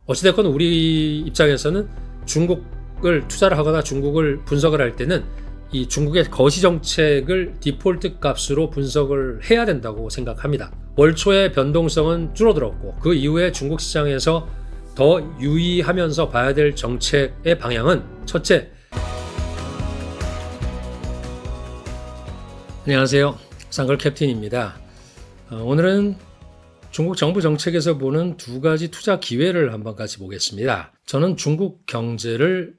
어찌됐건 우리 입장에서는 중국을 투자를 하거나 중국을 분석을 할 때는 이 중국의 거시 정책을 디폴트 값으로 분석을 해야 된다고 생각합니다. 월 초의 변동성은 줄어들었고 그 이후에 중국 시장에서 더 유의하면서 봐야 될 정책의 방향은 첫째, 안녕하세요. 쌍걸 캡틴입니다. 오늘은 중국 정부 정책에서 보는 두 가지 투자 기회를 한번 같이 보겠습니다. 저는 중국 경제를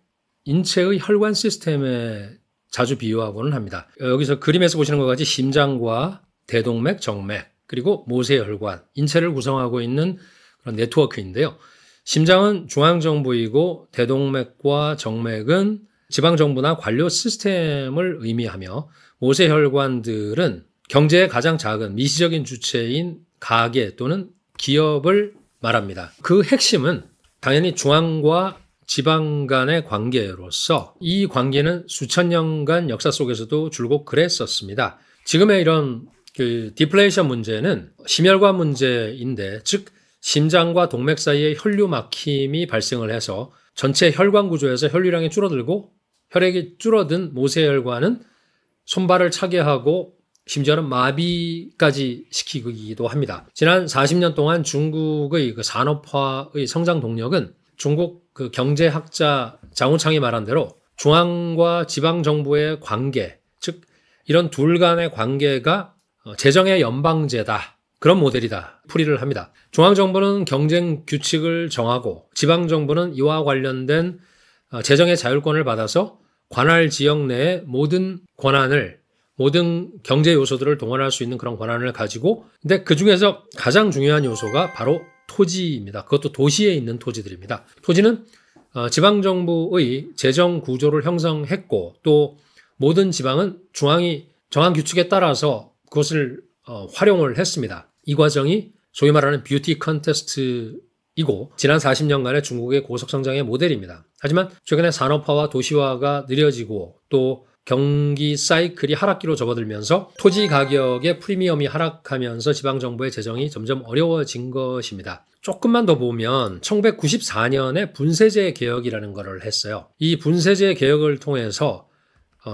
인체의 혈관 시스템에 자주 비유하고는 합니다. 여기서 그림에서 보시는 것 같이 심장과 대동맥, 정맥, 그리고 모세혈관, 인체를 구성하고 있는 그런 네트워크인데요. 심장은 중앙정부이고 대동맥과 정맥은 지방정부나 관료 시스템을 의미하며 모세혈관들은 경제의 가장 작은 미시적인 주체인 가계 또는 기업을 말합니다. 그 핵심은 당연히 중앙과 지방 간의 관계로서 이 관계는 수천 년간 역사 속에서도 줄곧 그랬었습니다. 지금의 이런 디플레이션 문제는 심혈관 문제인데, 즉 심장과 동맥 사이에 혈류 막힘이 발생을 해서 전체 혈관 구조에서 혈류량이 줄어들고 혈액이 줄어든 모세혈관은 손발을 차게 하고 심지어는 마비까지 시키기도 합니다. 지난 40년 동안 중국의 그 산업화의 성장 동력은 중국 그 경제학자 장우창이 말한 대로 중앙과 지방 정부의 관계, 즉 이런 둘 간의 관계가 재정의 연방제다, 그런 모델이다 풀이를 합니다. 중앙 정부는 경쟁 규칙을 정하고 지방 정부는 이와 관련된 재정의 자율권을 받아서 관할 지역 내의 모든 권한을, 모든 경제 요소들을 동원할 수 있는 그런 권한을 가지고, 근데 그 중에서 가장 중요한 요소가 바로 토지입니다. 그것도 도시에 있는 토지들입니다. 토지는 지방정부의 재정 구조를 형성했고 또 모든 지방은 중앙이 정한 규칙에 따라서 그것을 활용을 했습니다. 이 과정이 소위 말하는 뷰티 컨테스트이고 지난 40년간의 중국의 고속성장의 모델입니다. 하지만 최근에 산업화와 도시화가 느려지고 또 경기 사이클이 하락기로 접어들면서 토지 가격의 프리미엄이 하락하면서 지방정부의 재정이 점점 어려워진 것입니다. 조금만 더 보면 1994년에 분세제 개혁이라는 것을 했어요. 이 분세제 개혁을 통해서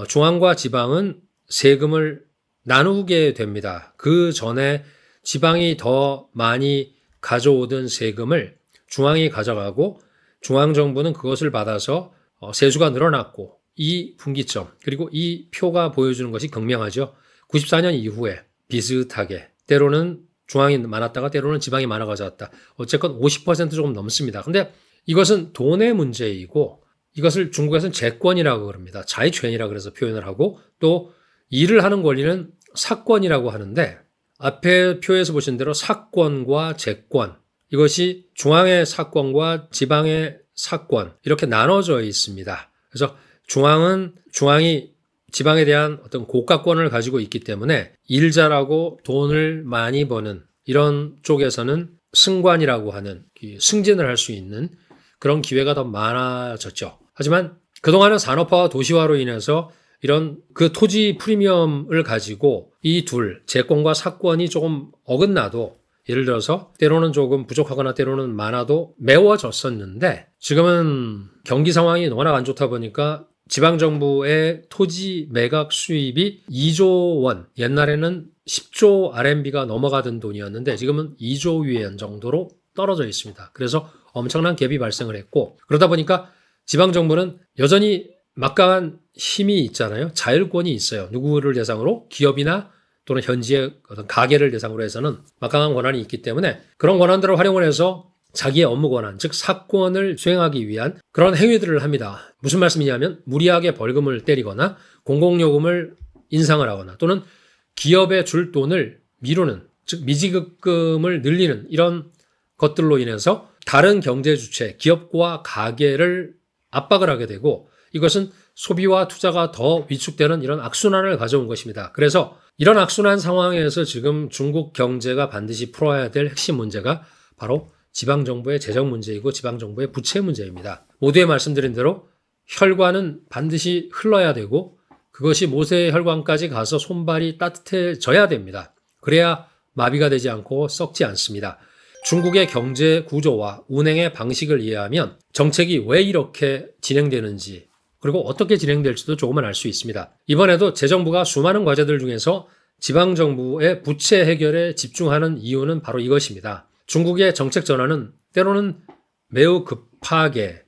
중앙과 지방은 세금을 나누게 됩니다. 그 전에 지방이 더 많이 가져오던 세금을 중앙이 가져가고 중앙정부는 그것을 받아서 세수가 늘어났고, 이 분기점 그리고 이 표가 보여주는 것이 극명하죠. 94년 이후에 비슷하게 때로는 중앙이 많았다가 때로는 지방이 많아 가져왔다. 어쨌건 50% 조금 넘습니다. 근데 이것은 돈의 문제이고 이것을 중국에서는 재권이라고 그럽니다. 자이취권이라고 그래서 표현을 하고, 또 일을 하는 권리는 사권이라고 하는데 앞에 표에서 보신 대로 사권과 재권, 이것이 중앙의 사권과 지방의 사권 이렇게 나눠져 있습니다. 그래서 중앙이 지방에 대한 어떤 고가권을 가지고 있기 때문에 일 잘하고 돈을 많이 버는 이런 쪽에서는 승관이라고 하는 승진을 할 수 있는 그런 기회가 더 많아졌죠. 하지만 그동안은 산업화와 도시화로 인해서 이런 그 토지 프리미엄을 가지고 이 둘, 재권과 사권이 조금 어긋나도, 예를 들어서 때로는 조금 부족하거나 때로는 많아도 메워졌었는데 지금은 경기 상황이 워낙 안 좋다 보니까 지방정부의 토지 매각 수입이 2조 원, 옛날에는 10조 RMB가 넘어가던 돈이었는데 지금은 2조 위엔 정도로 떨어져 있습니다. 그래서 엄청난 갭이 발생을 했고, 그러다 보니까 지방정부는 여전히 막강한 힘이 있잖아요. 자율권이 있어요. 누구를 대상으로? 기업이나 또는 현지의 어떤 가게를 대상으로 해서는 막강한 권한이 있기 때문에 그런 권한들을 활용을 해서 자기의 업무 권한, 즉 사권을 수행하기 위한 그런 행위들을 합니다. 무슨 말씀이냐면 무리하게 벌금을 때리거나 공공요금을 인상을 하거나 또는 기업에 줄 돈을 미루는, 즉 미지급금을 늘리는 이런 것들로 인해서 다른 경제 주체, 기업과 가게를 압박을 하게 되고, 이것은 소비와 투자가 더 위축되는 이런 악순환을 가져온 것입니다. 그래서 이런 악순환 상황에서 지금 중국 경제가 반드시 풀어야 될 핵심 문제가 바로 지방정부의 재정 문제이고 지방정부의 부채 문제입니다. 모두에 말씀드린 대로 혈관은 반드시 흘러야 되고 그것이 모세혈관까지 가서 손발이 따뜻해져야 됩니다. 그래야 마비가 되지 않고 썩지 않습니다. 중국의 경제 구조와 운행의 방식을 이해하면 정책이 왜 이렇게 진행되는지 그리고 어떻게 진행될지도 조금은 알 수 있습니다. 이번에도 재정부가 수많은 과제들 중에서 지방정부의 부채 해결에 집중하는 이유는 바로 이것입니다. 중국의 정책 전환은 때로는 매우 급하게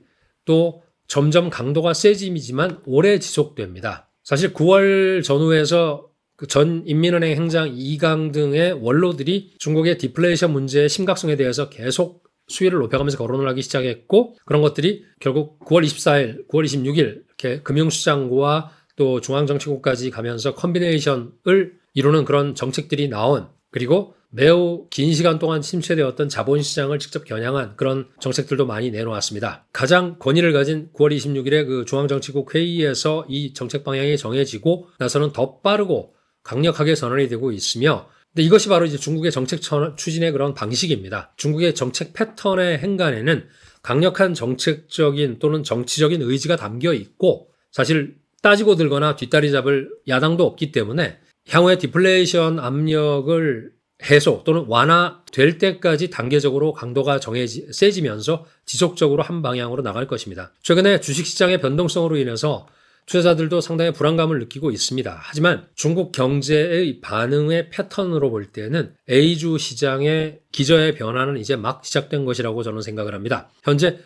또 점점 강도가 세짐이지만 오래 지속됩니다. 사실 9월 전후에서 전 인민은행 행장 이강 등의 원로들이 중국의 디플레이션 문제의 심각성에 대해서 계속 수위를 높여가면서 거론을 하기 시작했고 그런 것들이 결국 9월 24일, 9월 26일 이렇게 금융수장과 또 중앙정치국까지 가면서 컨비네이션을 이루는 그런 정책들이 나온 그리고 매우 긴 시간 동안 침체되었던 자본시장을 직접 겨냥한 그런 정책들도 많이 내놓았습니다. 가장 권위를 가진 9월 26일에 그 중앙정치국 회의에서 이 정책 방향이 정해지고 나서는 더 빠르고 강력하게 전환이 되고 있으며 근데 이것이 바로 이제 중국의 정책 추진의 그런 방식입니다. 중국의 정책 패턴의 행간에는 강력한 정책적인 또는 정치적인 의지가 담겨 있고 사실 따지고 들거나 뒷다리 잡을 야당도 없기 때문에 향후에 디플레이션 압력을 해소 또는 완화될 때까지 단계적으로 강도가 세지면서 지속적으로 한 방향으로 나갈 것입니다. 최근에 주식시장의 변동성으로 인해서 투자자들도 상당히 불안감을 느끼고 있습니다. 하지만 중국 경제의 반응의 패턴으로 볼 때는 A주 시장의 기저의 변화는 이제 막 시작된 것이라고 저는 생각을 합니다. 현재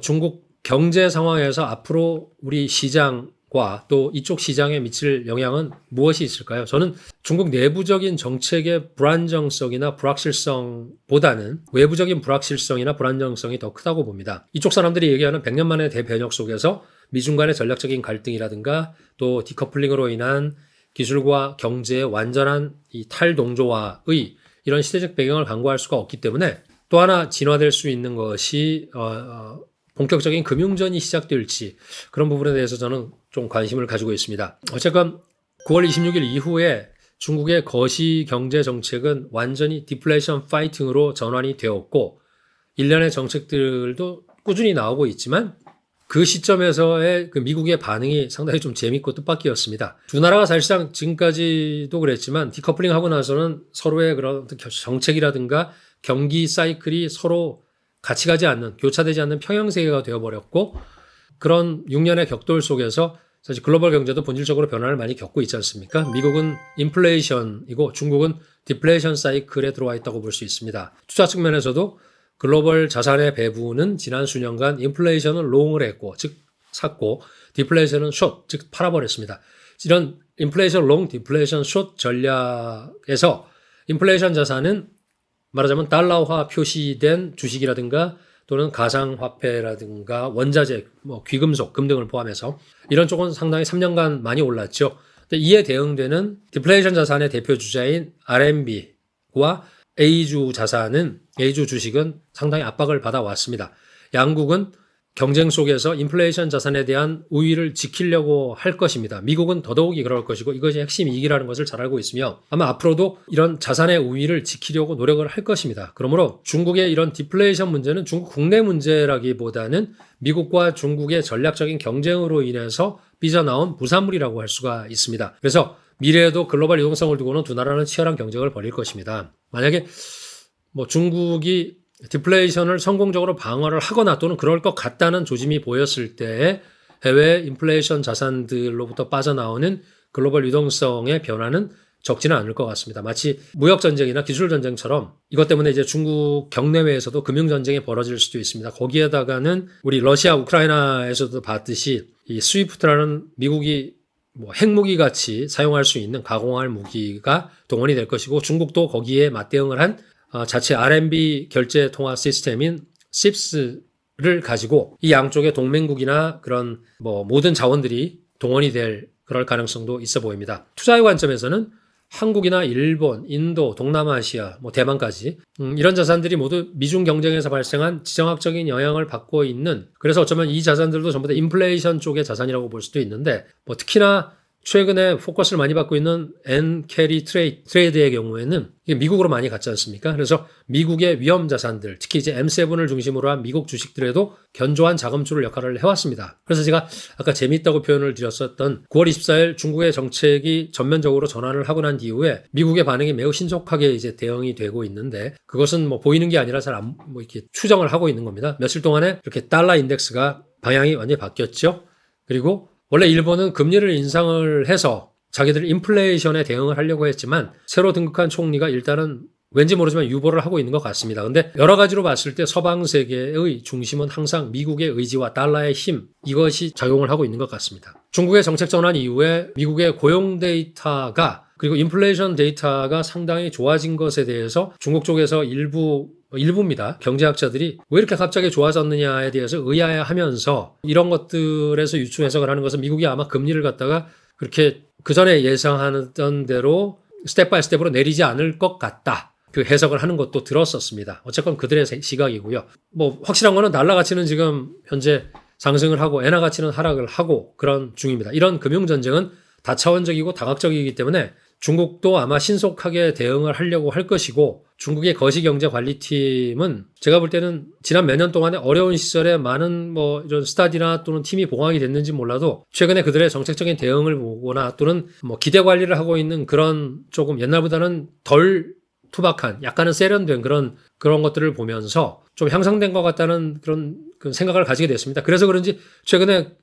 중국 경제 상황에서 앞으로 우리 시장과 또 이쪽 시장에 미칠 영향은 무엇이 있을까요? 저는 중국 내부적인 정책의 불안정성이나 불확실성보다는 외부적인 불확실성이나 불안정성이 더 크다고 봅니다. 이쪽 사람들이 얘기하는 100년 만의 대변혁 속에서 미중 간의 전략적인 갈등이라든가 또 디커플링으로 인한 기술과 경제의 완전한 이 탈동조화의 이런 시대적 배경을 간과할 수가 없기 때문에 또 하나 진화될 수 있는 것이 본격적인 금융전이 시작될지 그런 부분에 대해서 저는 좀 관심을 가지고 있습니다. 어쨌건 9월 26일 이후에 중국의 거시 경제 정책은 완전히 디플레이션 파이팅으로 전환이 되었고 일련의 정책들도 꾸준히 나오고 있지만 그 시점에서의 그 미국의 반응이 상당히 좀 재밌고 뜻밖이었습니다. 두 나라가 사실상 지금까지도 그랬지만 디커플링 하고 나서는 서로의 그런 정책이라든가 경기 사이클이 서로 같이 가지 않는, 교차되지 않는 평형세계가 되어버렸고 그런 6년의 격돌 속에서 사실 글로벌 경제도 본질적으로 변화를 많이 겪고 있지 않습니까? 미국은 인플레이션이고 중국은 디플레이션 사이클에 들어와 있다고 볼 수 있습니다. 투자 측면에서도 글로벌 자산의 배분은 지난 수년간 인플레이션은 롱을 했고 즉 샀고 디플레이션은 숏 즉 팔아버렸습니다. 이런 인플레이션 롱, 디플레이션 숏 전략에서 인플레이션 자산은 말하자면 달러화 표시된 주식이라든가 또는 가상화폐라든가 원자재, 귀금속, 금 등을 포함해서 이런 쪽은 상당히 3년간 많이 올랐죠. 근데 이에 대응되는 디플레이션 자산의 대표 주자인 RMB와 A주 자산은 A주 주식은 상당히 압박을 받아왔습니다. 양국은 경쟁 속에서 인플레이션 자산에 대한 우위를 지키려고 할 것입니다. 미국은 더더욱이 그럴 것이고 이것이 핵심 이익이라는 것을 잘 알고 있으며 아마 앞으로도 이런 자산의 우위를 지키려고 노력을 할 것입니다. 그러므로 중국의 이런 디플레이션 문제는 중국 국내 문제라기보다는 미국과 중국의 전략적인 경쟁으로 인해서 삐져나온 부산물이라고 할 수가 있습니다. 그래서 미래에도 글로벌 유동성을 두고는 두 나라는 치열한 경쟁을 벌일 것입니다. 만약에 중국이 디플레이션을 성공적으로 방어를 하거나 또는 그럴 것 같다는 조짐이 보였을 때 해외 인플레이션 자산들로부터 빠져나오는 글로벌 유동성의 변화는 적지는 않을 것 같습니다. 마치 무역전쟁이나 기술전쟁처럼 이것 때문에 이제 중국 경내외에서도 금융전쟁이 벌어질 수도 있습니다. 거기에다가는 우리 러시아, 우크라이나에서도 봤듯이 이 스위프트라는 미국이 핵무기 같이 사용할 수 있는 가공할 무기가 동원이 될 것이고 중국도 거기에 맞대응을 한 자체 RMB 결제 통화 시스템인 CIPS를 가지고 이 양쪽의 동맹국이나 그런 모든 자원들이 동원이 될 그럴 가능성도 있어 보입니다. 투자의 관점에서는 한국이나 일본, 인도, 동남아시아, 대만까지 이런 자산들이 모두 미중 경쟁에서 발생한 지정학적인 영향을 받고 있는 그래서 어쩌면 이 자산들도 전부 다 인플레이션 쪽의 자산이라고 볼 수도 있는데 특히나 최근에 포커스를 많이 받고 있는 엔캐리 트레이드의 경우에는 이게 미국으로 많이 갔지 않습니까? 그래서 미국의 위험 자산들, 특히 이제 M7을 중심으로 한 미국 주식들에도 견조한 자금줄을 역할을 해왔습니다. 그래서 제가 아까 재미있다고 표현을 드렸었던 9월 24일 중국의 정책이 전면적으로 전환을 하고 난 이후에 미국의 반응이 매우 신속하게 이제 대응이 되고 있는데, 그것은 뭐 보이는 게 아니라 잘 이렇게 추정을 하고 있는 겁니다. 며칠 동안에 이렇게 달러 인덱스가 방향이 완전히 바뀌었죠. 그리고 원래 일본은 금리를 인상을 해서 자기들 인플레이션에 대응을 하려고 했지만 새로 등극한 총리가 일단은 왠지 모르지만 유보를 하고 있는 것 같습니다. 근데 여러 가지로 봤을 때 서방 세계의 중심은 항상 미국의 의지와 달러의 힘, 이것이 작용을 하고 있는 것 같습니다. 중국의 정책 전환 이후에 미국의 고용 데이터가 그리고 인플레이션 데이터가 상당히 좋아진 것에 대해서 중국 쪽에서 일부입니다. 경제학자들이 왜 이렇게 갑자기 좋아졌느냐에 대해서 의아해하면서 이런 것들에서 유추 해석을 하는 것은 미국이 아마 금리를 갖다가 그렇게 그 전에 예상하던 대로 스텝 바이 스텝으로 내리지 않을 것 같다. 그 해석을 하는 것도 들었었습니다. 어쨌건 그들의 시각이고요. 뭐 확실한 거는 달러 가치는 지금 현재 상승을 하고 엔화 가치는 하락을 하고 그런 중입니다. 이런 금융전쟁은 다차원적이고 다각적이기 때문에 중국도 아마 신속하게 대응을 하려고 할 것이고, 중국의 거시경제관리팀은 제가 볼 때는 지난 몇 년 동안의 어려운 시절에 많은 뭐 이런 스타디나 또는 팀이 봉합이 됐는지 몰라도 최근에 그들의 정책적인 대응을 보거나 또는 뭐 기대 관리를 하고 있는 그런 조금 옛날보다는 덜 투박한 약간은 세련된 그런 것들을 보면서 좀 향상된 것 같다는 그런 생각을 가지게 됐습니다. 그래서 그런지 최근에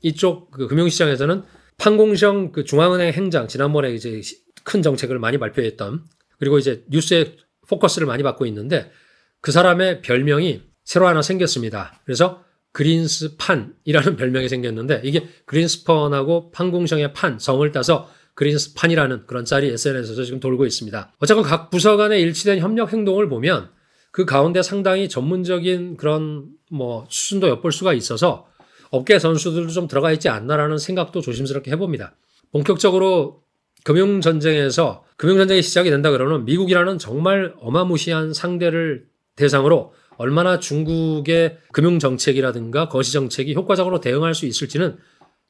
이쪽 금융시장에서는 판공성 중앙은행 행장, 지난번에 이제 큰 정책을 많이 발표했던, 그리고 이제 뉴스에 포커스를 많이 받고 있는데 그 사람의 별명이 새로 하나 생겼습니다. 그래서 그린스판이라는 별명이 생겼는데, 이게 그린스펀하고 판공성의 판, 성을 따서 그린스판이라는 그런 짤이 SNS에서 지금 돌고 있습니다. 어쨌건 각 부서 간의 일치된 협력 행동을 보면 그 가운데 상당히 전문적인 그런 뭐 수준도 엿볼 수가 있어서 업계 선수들도 좀 들어가 있지 않나라는 생각도 조심스럽게 해봅니다. 본격적으로 금융전쟁이 시작이 된다 그러면 미국이라는 정말 어마무시한 상대를 대상으로 얼마나 중국의 금융정책이라든가 거시정책이 효과적으로 대응할 수 있을지는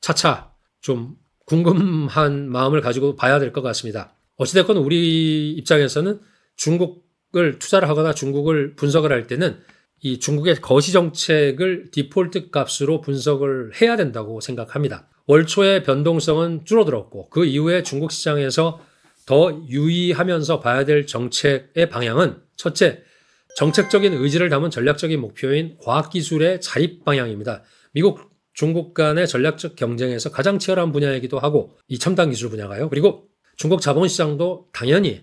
차차 좀 궁금한 마음을 가지고 봐야 될 것 같습니다. 어찌됐건 우리 입장에서는 중국을 투자를 하거나 중국을 분석을 할 때는 이 중국의 거시정책을 디폴트 값으로 분석을 해야 된다고 생각합니다. 월 초의 변동성은 줄어들었고 그 이후에 중국 시장에서 더 유의하면서 봐야 될 정책의 방향은, 첫째, 정책적인 의지를 담은 전략적인 목표인 과학기술의 자립 방향입니다. 미국, 중국 간의 전략적 경쟁에서 가장 치열한 분야이기도 하고, 이 첨단 기술 분야가요. 그리고 중국 자본시장도 당연히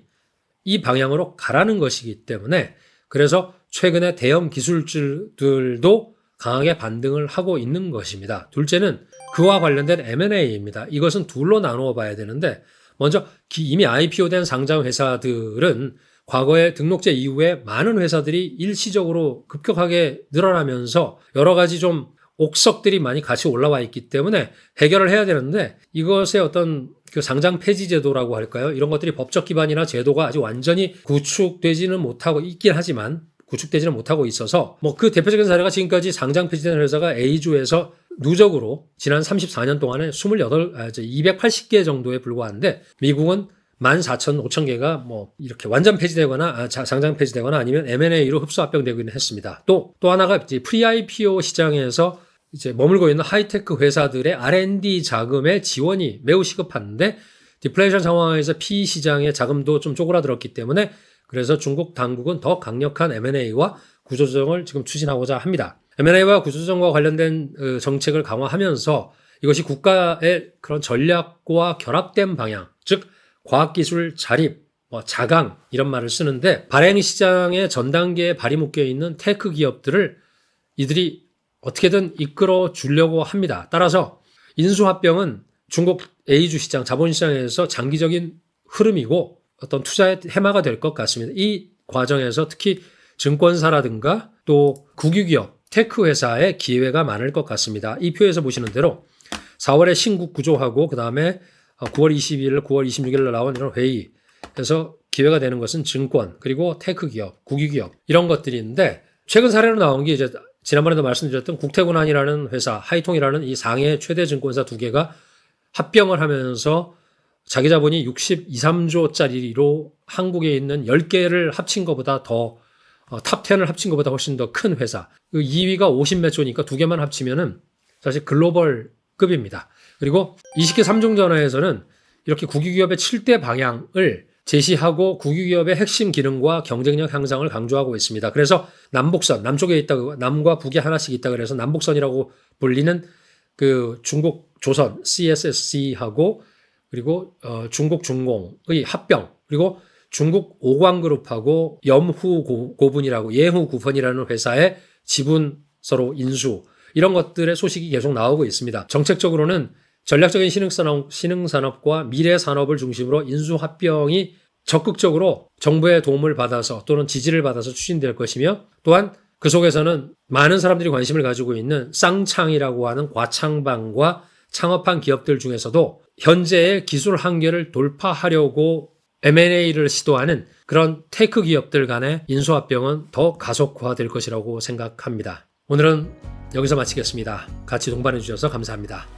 이 방향으로 가라는 것이기 때문에, 그래서 최근에 대형 기술주들도 강하게 반등을 하고 있는 것입니다. 둘째는 그와 관련된 M&A입니다. 이것은 둘로 나누어 봐야 되는데, 먼저 이미 IPO된 상장 회사들은 과거에 등록제 이후에 많은 회사들이 일시적으로 급격하게 늘어나면서 여러 가지 좀 옥석들이 많이 같이 올라와 있기 때문에 해결을 해야 되는데, 이것의 어떤 그 상장 폐지 제도라고 할까요? 이런 것들이 법적 기반이나 제도가 아직 완전히 구축되지는 못하고 있긴 하지만 구축되지는 못하고 있어서, 뭐 그 대표적인 사례가 지금까지 상장 폐지된 회사가 A주에서 누적으로 지난 34년 동안에 280개 정도에 불과한데, 미국은 14,500개가 뭐 이렇게 완전 폐지되거나 상장 폐지되거나 아니면 M&A로 흡수 합병되기는 했습니다. 또 하나가 이제 프리-IPO 시장에서 이제 머물고 있는 하이테크 회사들의 R&D 자금의 지원이 매우 시급한데, 디플레이션 상황에서 PE 시장의 자금도 좀 쪼그라들었기 때문에, 그래서 중국 당국은 더 강력한 M&A와 구조조정을 지금 추진하고자 합니다. M&A와 구조조정과 관련된 정책을 강화하면서 이것이 국가의 그런 전략과 결합된 방향, 즉 과학기술 자립, 자강 이런 말을 쓰는데, 발행 시장의 전 단계에 발이 묶여 있는 테크 기업들을 이들이 어떻게든 이끌어 주려고 합니다. 따라서 인수합병은 중국 A주 시장, 자본시장에서 장기적인 흐름이고 어떤 투자의 해마가 될 것 같습니다. 이 과정에서 특히 증권사라든가 또 국유기업, 테크 회사의 기회가 많을 것 같습니다. 이 표에서 보시는 대로 4월에 신국 구조하고 그 다음에 9월 22일, 9월 26일 나온 이런 회의에서 기회가 되는 것은 증권, 그리고 테크 기업, 국유기업 이런 것들인데, 최근 사례로 나온 게 이제 지난번에도 말씀드렸던 국태군한이라는 회사, 하이통이라는 이 상해 최대 증권사 두 개가 합병을 하면서 자기 자본이 63조짜리로 한국에 있는 10개를 합친 것보다 더 탑10을 합친 것보다 훨씬 더 큰 회사. 2위가 50몇 조니까 2개만 합치면은 사실 글로벌급입니다. 그리고 20개 3중 전화에서는 이렇게 국유기업의 7대 방향을 제시하고 국유기업의 핵심 기능과 경쟁력 향상을 강조하고 있습니다. 그래서 남북선, 남쪽에 있다, 남과 북에 하나씩 있다 그래서 남북선이라고 불리는 그 중국 조선 CSSC하고 그리고 중국 중공의 합병, 그리고 중국 오광그룹하고 염후 고분이라고 예후 구펀이라는 회사의 지분 서로 인수, 이런 것들의 소식이 계속 나오고 있습니다. 정책적으로는 전략적인 신흥산업과 미래산업을 중심으로 인수합병이 적극적으로 정부의 도움을 받아서 또는 지지를 받아서 추진될 것이며, 또한 그 속에서는 많은 사람들이 관심을 가지고 있는 쌍창이라고 하는 과창반과 창업한 기업들 중에서도 현재의 기술 한계를 돌파하려고 M&A를 시도하는 그런 테크 기업들 간의 인수합병은 더 가속화될 것이라고 생각합니다. 오늘은 여기서 마치겠습니다. 같이 동반해 주셔서 감사합니다.